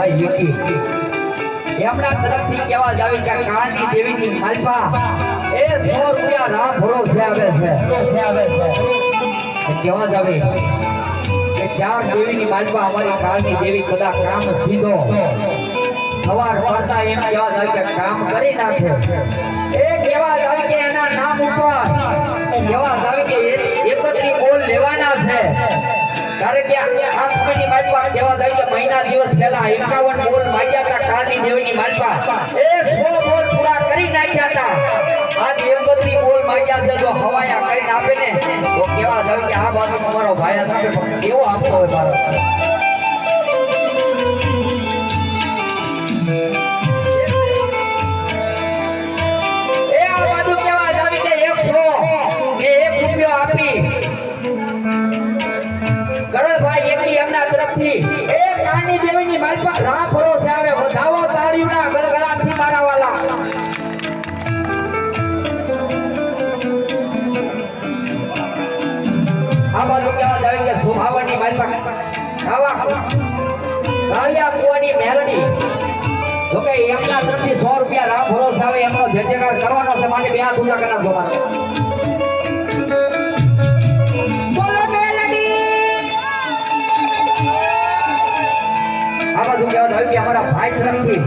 ભાઈ લીકી એમના તરફથી કહેવા જાવી કે કાળની દેવીની માલપા એ 100 રૂપિયા રામ ભરોસે આવે છે કહેવા જાવી કે ચાર દેવીની માલપા અમારી કાળની દેવી કદા કામ સીધો સવાર પડતા એમ કહેવા જાવી કે કામ કરી નાખે એ કહેવા જાવી કે એના નામ ઉપર કહેવા જાવી કે 31 બોલ લેવાના છે કારણ કે આસમાની માલપા કહેવા જાય કે મહિના દિવસ પહેલા 51 બોલ માંગ્યા હતા કાળની દેવીની માલપા એ 100 બોલ પૂરા કરી નાખ્યા હતા આજ 31 બોલ માંગ્યા છે જો હવાયા કરીને આપે ને તો કહેવા જાય કે આ બાજુ અમારો ભાઈ આપે પણ કેવો આપતો હોય મારો એ આ બાજુ કહેવા જાય કે 100 ને 1 રૂપિયો આપી કરણભાઈ એકી એમના તરફથી એ કાળની દેવીની માલપા રામ ભરોસે આવે વધાવો તાળીઓના ગળગળાટથી મારા વાલા આ બાજુ કહેવા જાવે કે સુભાવની માલપા ખાવા કાળિયા કુવાની મેલડી જોકે એમના તરફથી 100 રૂપિયા રામ ભરોસે આવે એમનો જયજયકાર કરવાનો છે માટે બે હાથ ઊંચા કરનાર જોવાનો આ બાજુ કહેવા જાવે કે અમારા ભાઈ તરફથી